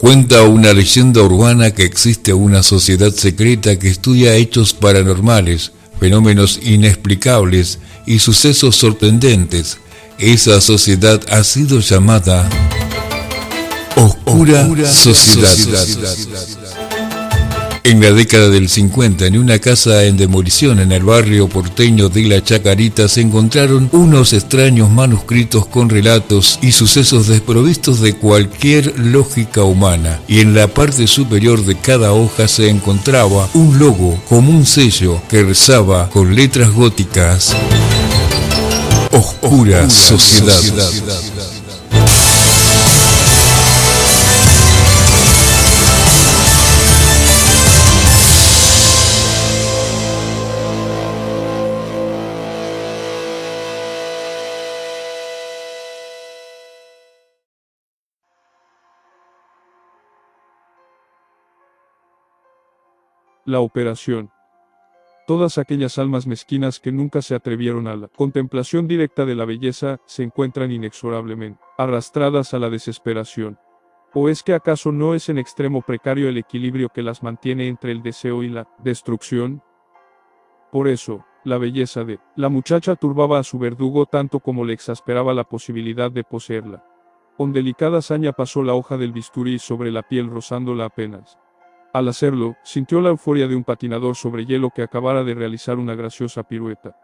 Cuenta una leyenda urbana que existe una sociedad secreta que estudia hechos paranormales, fenómenos inexplicables y sucesos sorprendentes. Esa sociedad ha sido llamada Oscura Sociedad. En la década del 50, en una casa en demolición en el barrio porteño de La Chacarita, se encontraron unos extraños manuscritos con relatos y sucesos desprovistos de cualquier lógica humana, y en la parte superior de cada hoja se encontraba un logo como un sello que rezaba con letras góticas: Oscura Sociedad. La operación. Todas aquellas almas mezquinas que nunca se atrevieron a la contemplación directa de la belleza se encuentran inexorablemente arrastradas a la desesperación. ¿O es que acaso no es en extremo precario el equilibrio que las mantiene entre el deseo y la destrucción? Por eso, la belleza de la muchacha turbaba a su verdugo tanto como le exasperaba la posibilidad de poseerla. Con delicada hazaña pasó la hoja del bisturí sobre la piel rozándola apenas. Al hacerlo, sintió la euforia de un patinador sobre hielo que acabara de realizar una graciosa pirueta.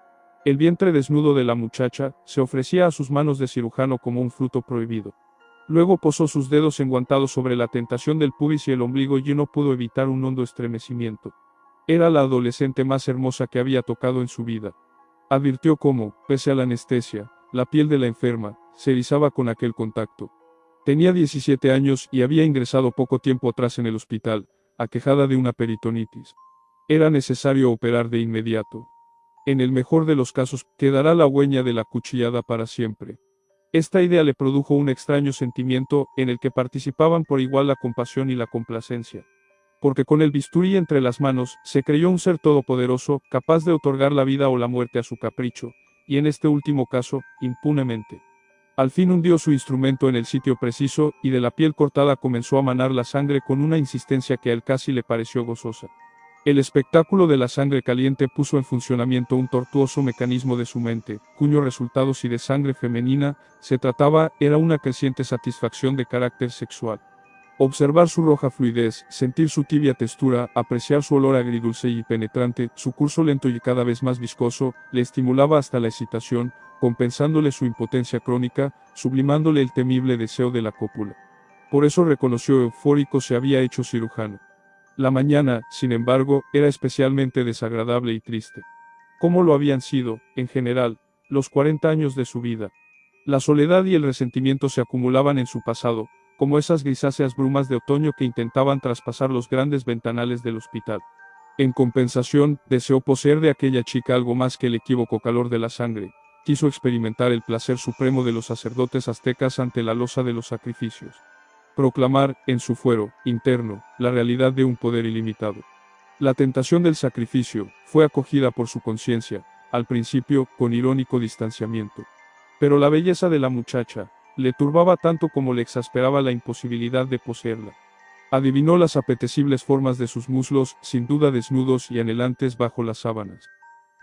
El vientre desnudo de la muchacha se ofrecía a sus manos de cirujano como un fruto prohibido. Luego posó sus dedos enguantados sobre la tentación del pubis y el ombligo y no pudo evitar un hondo estremecimiento. Era la adolescente más hermosa que había tocado en su vida. Advirtió cómo, pese a la anestesia, la piel de la enferma se erizaba con aquel contacto. Tenía 17 años y había ingresado poco tiempo atrás en el hospital, aquejada de una peritonitis. Era necesario operar de inmediato. En el mejor de los casos, quedará la huella de la cuchillada para siempre. Esta idea le produjo un extraño sentimiento, en el que participaban por igual la compasión y la complacencia. Porque con el bisturí entre las manos, se creyó un ser todopoderoso, capaz de otorgar la vida o la muerte a su capricho, y en este último caso, impunemente. Al fin hundió su instrumento en el sitio preciso, y de la piel cortada comenzó a manar la sangre con una insistencia que a él casi le pareció gozosa. El espectáculo de la sangre caliente puso en funcionamiento un tortuoso mecanismo de su mente, cuyo resultado, si de sangre femenina se trataba, era una creciente satisfacción de carácter sexual. Observar su roja fluidez, sentir su tibia textura, apreciar su olor agridulce y penetrante, su curso lento y cada vez más viscoso, le estimulaba hasta la excitación, compensándole su impotencia crónica, sublimándole el temible deseo de la cópula. Por eso reconoció eufórico se había hecho cirujano. La mañana, sin embargo, era especialmente desagradable y triste. ¿Cómo lo habían sido, en general, los 40 años de su vida? La soledad y el resentimiento se acumulaban en su pasado, como esas grisáceas brumas de otoño que intentaban traspasar los grandes ventanales del hospital. En compensación, deseó poseer de aquella chica algo más que el equívoco calor de la sangre. Quiso experimentar el placer supremo de los sacerdotes aztecas ante la losa de los sacrificios. Proclamar, en su fuero interno, la realidad de un poder ilimitado. La tentación del sacrificio fue acogida por su conciencia, al principio, con irónico distanciamiento. Pero la belleza de la muchacha le turbaba tanto como le exasperaba la imposibilidad de poseerla. Adivinó las apetecibles formas de sus muslos, sin duda desnudos y anhelantes bajo las sábanas.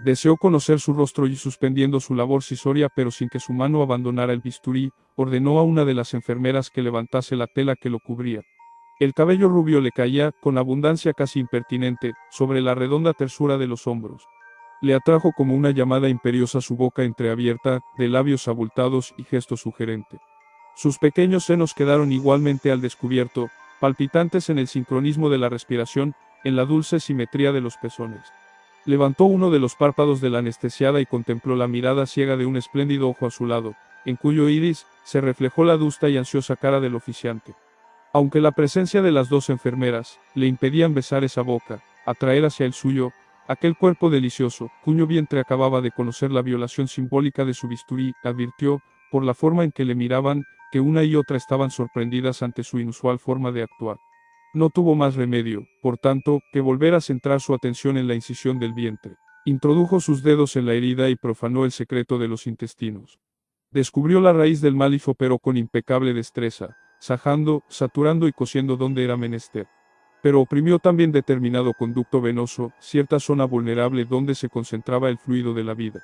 Deseó conocer su rostro y, suspendiendo su labor cisoria pero sin que su mano abandonara el bisturí, ordenó a una de las enfermeras que levantase la tela que lo cubría. El cabello rubio le caía, con abundancia casi impertinente, sobre la redonda tersura de los hombros. Le atrajo como una llamada imperiosa su boca entreabierta, de labios abultados y gesto sugerente. Sus pequeños senos quedaron igualmente al descubierto, palpitantes en el sincronismo de la respiración, en la dulce simetría de los pezones. Levantó uno de los párpados de la anestesiada y contempló la mirada ciega de un espléndido ojo azulado, en cuyo iris se reflejó la adusta y ansiosa cara del oficiante. Aunque la presencia de las dos enfermeras le impedían besar esa boca, atraer hacia el suyo aquel cuerpo delicioso, cuyo vientre acababa de conocer la violación simbólica de su bisturí, advirtió, por la forma en que le miraban, que una y otra estaban sorprendidas ante su inusual forma de actuar. No tuvo más remedio, por tanto, que volver a centrar su atención en la incisión del vientre. Introdujo sus dedos en la herida y profanó el secreto de los intestinos. Descubrió la raíz del mal y operó con impecable destreza, sajando, saturando y cosiendo donde era menester. Pero oprimió también determinado conducto venoso, cierta zona vulnerable donde se concentraba el fluido de la vida.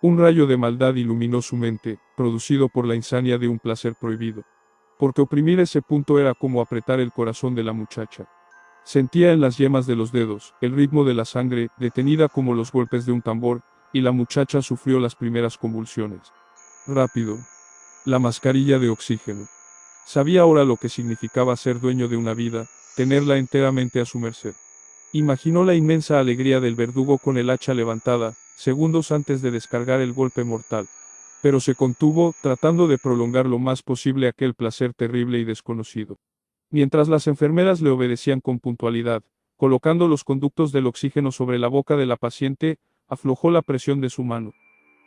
Un rayo de maldad iluminó su mente, producido por la insania de un placer prohibido. Porque oprimir ese punto era como apretar el corazón de la muchacha. Sentía en las yemas de los dedos el ritmo de la sangre, detenida como los golpes de un tambor, y la muchacha sufrió las primeras convulsiones. Rápido. La mascarilla de oxígeno. Sabía ahora lo que significaba ser dueño de una vida, tenerla enteramente a su merced. Imaginó la inmensa alegría del verdugo con el hacha levantada, segundos antes de descargar el golpe mortal. Pero se contuvo, tratando de prolongar lo más posible aquel placer terrible y desconocido. Mientras las enfermeras le obedecían con puntualidad, colocando los conductos del oxígeno sobre la boca de la paciente, aflojó la presión de su mano.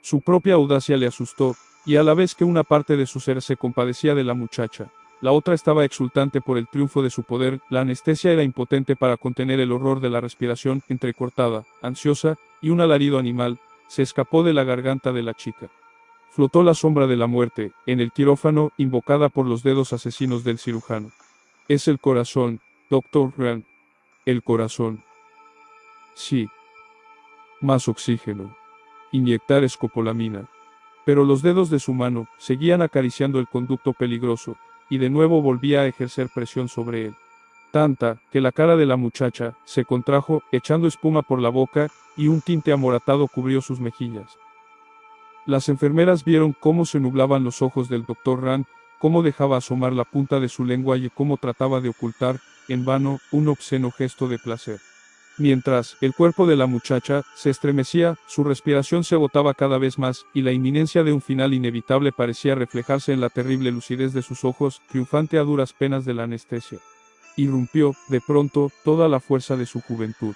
Su propia audacia le asustó, y a la vez que una parte de su ser se compadecía de la muchacha, la otra estaba exultante por el triunfo de su poder. La anestesia era impotente para contener el horror de la respiración entrecortada, ansiosa, y un alarido animal se escapó de la garganta de la chica. Flotó la sombra de la muerte, en el quirófano, invocada por los dedos asesinos del cirujano. Es el corazón, Dr. Rand. El corazón. Sí. Más oxígeno. Inyectar escopolamina. Pero los dedos de su mano seguían acariciando el conducto peligroso, y de nuevo volvía a ejercer presión sobre él. Tanta, que la cara de la muchacha se contrajo, echando espuma por la boca, y un tinte amoratado cubrió sus mejillas. Las enfermeras vieron cómo se nublaban los ojos del Dr. Rand, cómo dejaba asomar la punta de su lengua y cómo trataba de ocultar, en vano, un obsceno gesto de placer. Mientras, el cuerpo de la muchacha se estremecía, su respiración se agotaba cada vez más, y la inminencia de un final inevitable parecía reflejarse en la terrible lucidez de sus ojos, triunfante a duras penas de la anestesia. Irrumpió, de pronto, toda la fuerza de su juventud.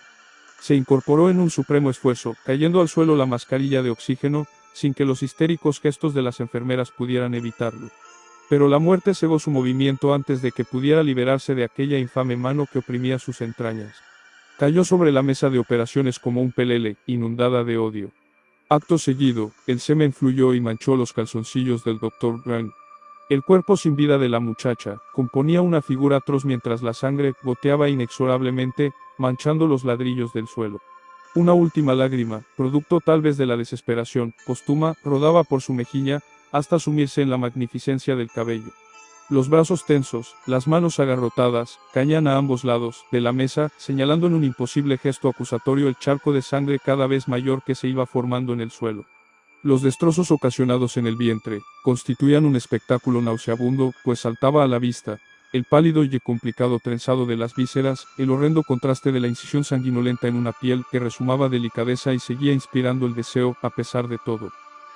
Se incorporó en un supremo esfuerzo, cayendo al suelo la mascarilla de oxígeno, sin que los histéricos gestos de las enfermeras pudieran evitarlo. Pero la muerte cegó su movimiento antes de que pudiera liberarse de aquella infame mano que oprimía sus entrañas. Cayó sobre la mesa de operaciones como un pelele, inundada de odio. Acto seguido, el semen fluyó y manchó los calzoncillos del Dr. Rand. El cuerpo sin vida de la muchacha componía una figura atroz mientras la sangre goteaba inexorablemente, manchando los ladrillos del suelo. Una última lágrima, producto tal vez de la desesperación póstuma, rodaba por su mejilla, hasta sumirse en la magnificencia del cabello. Los brazos tensos, las manos agarrotadas, caían a ambos lados de la mesa, señalando en un imposible gesto acusatorio el charco de sangre cada vez mayor que se iba formando en el suelo. Los destrozos ocasionados en el vientre constituían un espectáculo nauseabundo, pues saltaba a la vista el pálido y complicado trenzado de las vísceras, el horrendo contraste de la incisión sanguinolenta en una piel que resumaba delicadeza y seguía inspirando el deseo, a pesar de todo.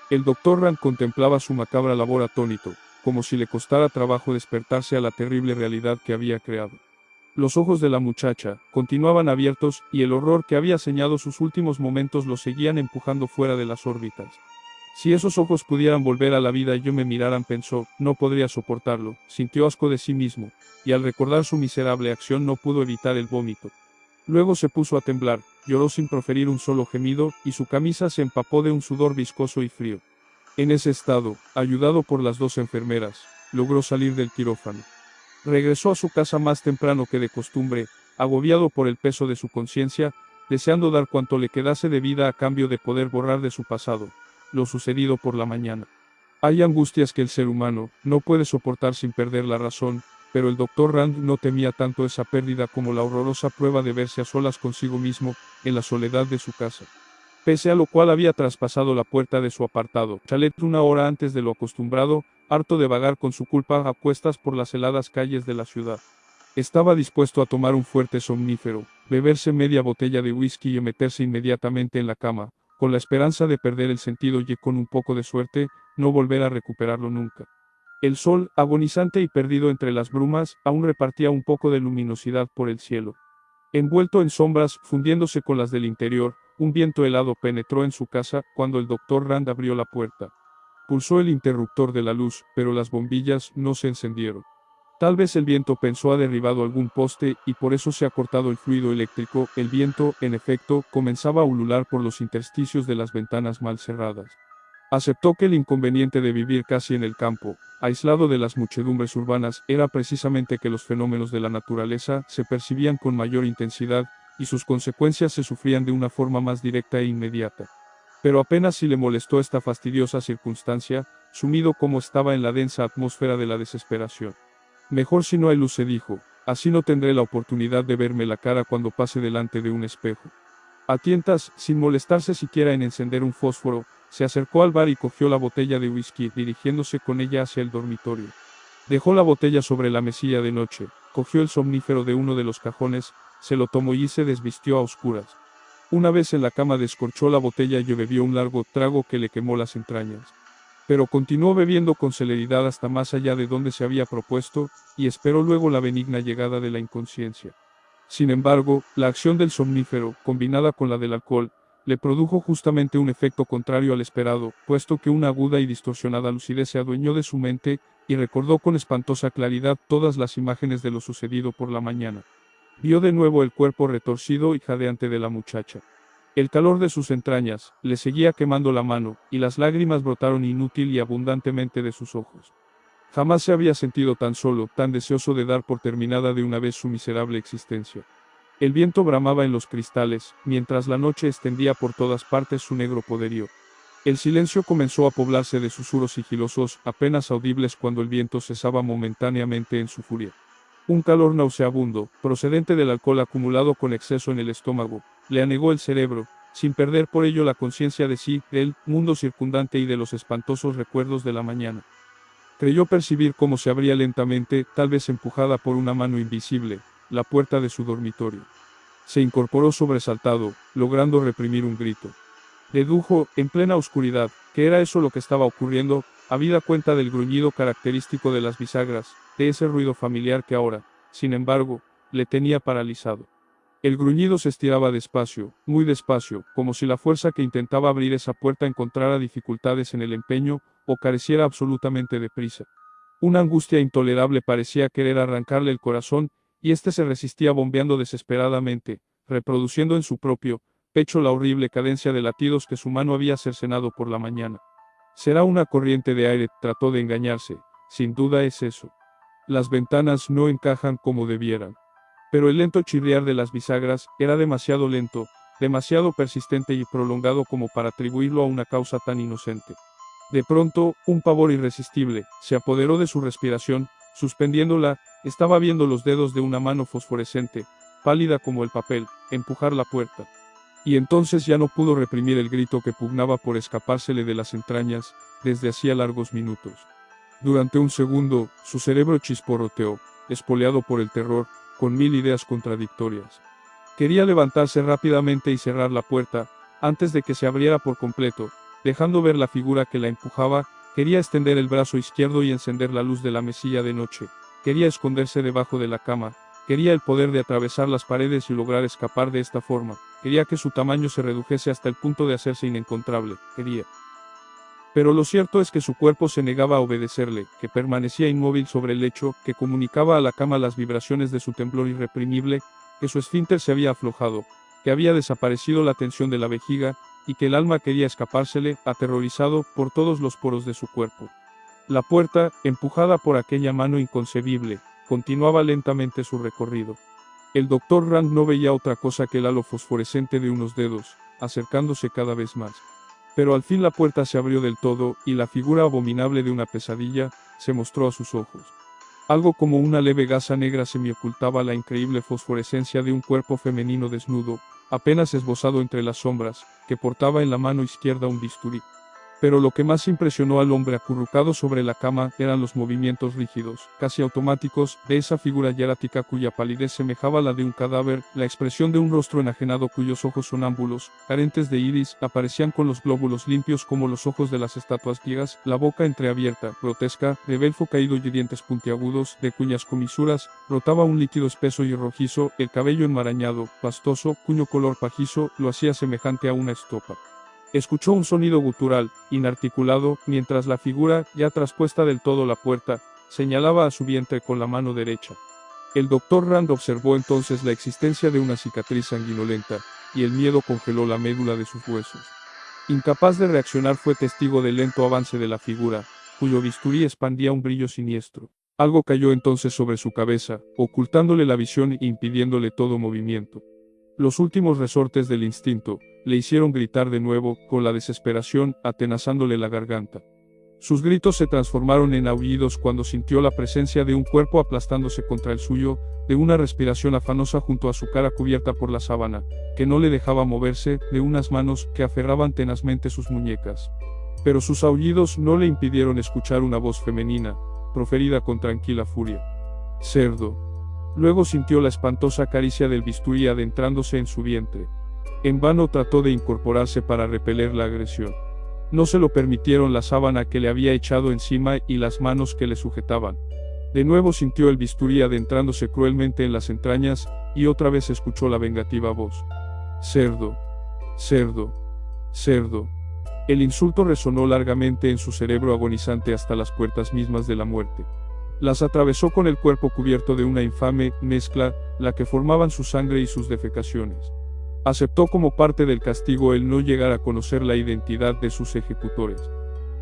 El Dr. Rand contemplaba su macabra labor atónito, como si le costara trabajo despertarse a la terrible realidad que había creado. Los ojos de la muchacha continuaban abiertos, y el horror que había señado sus últimos momentos los seguían empujando fuera de las órbitas. Si esos ojos pudieran volver a la vida y yo me miraran, pensó, no podría soportarlo, sintió asco de sí mismo, y al recordar su miserable acción no pudo evitar el vómito. Luego se puso a temblar, lloró sin proferir un solo gemido, y su camisa se empapó de un sudor viscoso y frío. En ese estado, ayudado por las dos enfermeras, logró salir del quirófano. Regresó a su casa más temprano que de costumbre, agobiado por el peso de su conciencia, deseando dar cuanto le quedase de vida a cambio de poder borrar de su pasado lo sucedido por la mañana. Hay angustias que el ser humano no puede soportar sin perder la razón, pero el Dr. Rand no temía tanto esa pérdida como la horrorosa prueba de verse a solas consigo mismo, en la soledad de su casa. Pese a lo cual había traspasado la puerta de su apartado chalet una hora antes de lo acostumbrado, harto de vagar con su culpa a cuestas por las heladas calles de la ciudad. Estaba dispuesto a tomar un fuerte somnífero, beberse media botella de whisky y meterse inmediatamente en la cama, con la esperanza de perder el sentido y, con un poco de suerte, no volver a recuperarlo nunca. El sol, agonizante y perdido entre las brumas, aún repartía un poco de luminosidad por el cielo. Envuelto en sombras, fundiéndose con las del interior, un viento helado penetró en su casa cuando el Dr. Rand abrió la puerta. Pulsó el interruptor de la luz, pero las bombillas no se encendieron. Tal vez el viento, pensó, ha derribado algún poste, y por eso se ha cortado el fluido eléctrico. El viento, en efecto, comenzaba a ulular por los intersticios de las ventanas mal cerradas. Aceptó que el inconveniente de vivir casi en el campo, aislado de las muchedumbres urbanas, era precisamente que los fenómenos de la naturaleza se percibían con mayor intensidad, y sus consecuencias se sufrían de una forma más directa e inmediata. Pero apenas si le molestó esta fastidiosa circunstancia, sumido como estaba en la densa atmósfera de la desesperación. Mejor si no hay luz, se dijo, así no tendré la oportunidad de verme la cara cuando pase delante de un espejo. A tientas, sin molestarse siquiera en encender un fósforo, se acercó al bar y cogió la botella de whisky, dirigiéndose con ella hacia el dormitorio. Dejó la botella sobre la mesilla de noche, cogió el somnífero de uno de los cajones, se lo tomó y se desvistió a oscuras. Una vez en la cama descorchó la botella y bebió un largo trago que le quemó las entrañas. Pero continuó bebiendo con celeridad hasta más allá de donde se había propuesto, y esperó luego la benigna llegada de la inconsciencia. Sin embargo, la acción del somnífero, combinada con la del alcohol, le produjo justamente un efecto contrario al esperado, puesto que una aguda y distorsionada lucidez se adueñó de su mente, y recordó con espantosa claridad todas las imágenes de lo sucedido por la mañana. Vio de nuevo el cuerpo retorcido y jadeante de la muchacha. El calor de sus entrañas le seguía quemando la mano, y las lágrimas brotaron inútil y abundantemente de sus ojos. Jamás se había sentido tan solo, tan deseoso de dar por terminada de una vez su miserable existencia. El viento bramaba en los cristales, mientras la noche extendía por todas partes su negro poderío. El silencio comenzó a poblarse de susurros sigilosos, apenas audibles cuando el viento cesaba momentáneamente en su furia. Un calor nauseabundo, procedente del alcohol acumulado con exceso en el estómago, le anegó el cerebro, sin perder por ello la conciencia de sí, del mundo circundante y de los espantosos recuerdos de la mañana. Creyó percibir cómo se abría lentamente, tal vez empujada por una mano invisible, la puerta de su dormitorio. Se incorporó sobresaltado, logrando reprimir un grito. Dedujo, en plena oscuridad, que era eso lo que estaba ocurriendo, habida cuenta del gruñido característico de las bisagras, de ese ruido familiar que ahora, sin embargo, le tenía paralizado. El gruñido se estiraba despacio, muy despacio, como si la fuerza que intentaba abrir esa puerta encontrara dificultades en el empeño, o careciera absolutamente de prisa. Una angustia intolerable parecía querer arrancarle el corazón, y éste se resistía bombeando desesperadamente, reproduciendo en su propio pecho la horrible cadencia de latidos que su mano había cercenado por la mañana. Será una corriente de aire, trató de engañarse, sin duda es eso. Las ventanas no encajan como debieran. Pero el lento chirriar de las bisagras era demasiado lento, demasiado persistente y prolongado como para atribuirlo a una causa tan inocente. De pronto, un pavor irresistible se apoderó de su respiración, suspendiéndola, estaba viendo los dedos de una mano fosforescente, pálida como el papel, empujar la puerta. Y entonces ya no pudo reprimir el grito que pugnaba por escapársele de las entrañas, desde hacía largos minutos. Durante un segundo, su cerebro chisporroteó, espoleado por el terror, con mil ideas contradictorias. Quería levantarse rápidamente y cerrar la puerta, antes de que se abriera por completo, dejando ver la figura que la empujaba, quería extender el brazo izquierdo y encender la luz de la mesilla de noche, quería esconderse debajo de la cama, quería el poder de atravesar las paredes y lograr escapar de esta forma, quería que su tamaño se redujese hasta el punto de hacerse inencontrable, quería. Pero lo cierto es que su cuerpo se negaba a obedecerle, que permanecía inmóvil sobre el lecho, que comunicaba a la cama las vibraciones de su temblor irreprimible, que su esfínter se había aflojado, que había desaparecido la tensión de la vejiga, y que el alma quería escapársele, aterrorizado, por todos los poros de su cuerpo. La puerta, empujada por aquella mano inconcebible, continuaba lentamente su recorrido. El doctor Rand no veía otra cosa que el halo fosforescente de unos dedos, acercándose cada vez más. Pero al fin la puerta se abrió del todo, y la figura abominable de una pesadilla se mostró a sus ojos. Algo como una leve gasa negra semiocultaba la increíble fosforescencia de un cuerpo femenino desnudo, apenas esbozado entre las sombras, que portaba en la mano izquierda un bisturí. Pero lo que más impresionó al hombre acurrucado sobre la cama eran los movimientos rígidos, casi automáticos, de esa figura hierática cuya palidez semejaba la de un cadáver, la expresión de un rostro enajenado cuyos ojos sonámbulos, carentes de iris, aparecían con los glóbulos limpios como los ojos de las estatuas griegas, la boca entreabierta, grotesca, de belfo caído y dientes puntiagudos, de cuyas comisuras brotaba un líquido espeso y rojizo, el cabello enmarañado, pastoso, cuyo color pajizo lo hacía semejante a una estopa. Escuchó un sonido gutural, inarticulado, mientras la figura, ya traspuesta del todo la puerta, señalaba a su vientre con la mano derecha. El doctor Rand observó entonces la existencia de una cicatriz sanguinolenta, y el miedo congeló la médula de sus huesos. Incapaz de reaccionar, fue testigo del lento avance de la figura, cuyo bisturí expandía un brillo siniestro. Algo cayó entonces sobre su cabeza, ocultándole la visión e impidiéndole todo movimiento. Los últimos resortes del instinto le hicieron gritar de nuevo, con la desesperación atenazándole la garganta. Sus gritos se transformaron en aullidos cuando sintió la presencia de un cuerpo aplastándose contra el suyo, de una respiración afanosa junto a su cara cubierta por la sábana, que no le dejaba moverse, de unas manos que aferraban tenazmente sus muñecas. Pero sus aullidos no le impidieron escuchar una voz femenina, proferida con tranquila furia. «Cerdo». Luego sintió la espantosa caricia del bisturí adentrándose en su vientre. En vano trató de incorporarse para repeler la agresión. No se lo permitieron la sábana que le había echado encima y las manos que le sujetaban. De nuevo sintió el bisturí adentrándose cruelmente en las entrañas, y otra vez escuchó la vengativa voz. «Cerdo. Cerdo. Cerdo». El insulto resonó largamente en su cerebro agonizante hasta las puertas mismas de la muerte. Las atravesó con el cuerpo cubierto de una infame mezcla, la que formaban su sangre y sus defecaciones. Aceptó como parte del castigo el no llegar a conocer la identidad de sus ejecutores.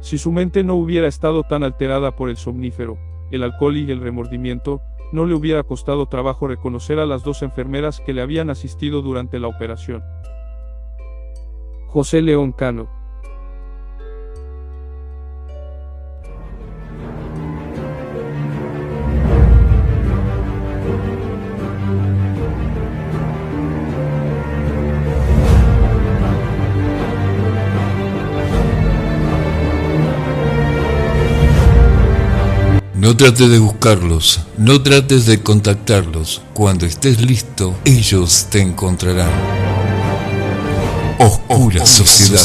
Si su mente no hubiera estado tan alterada por el somnífero, el alcohol y el remordimiento, no le hubiera costado trabajo reconocer a las dos enfermeras que le habían asistido durante la operación. José León Cano. No trates de buscarlos, no trates de contactarlos. Cuando estés listo, ellos te encontrarán. Oscura Sociedad.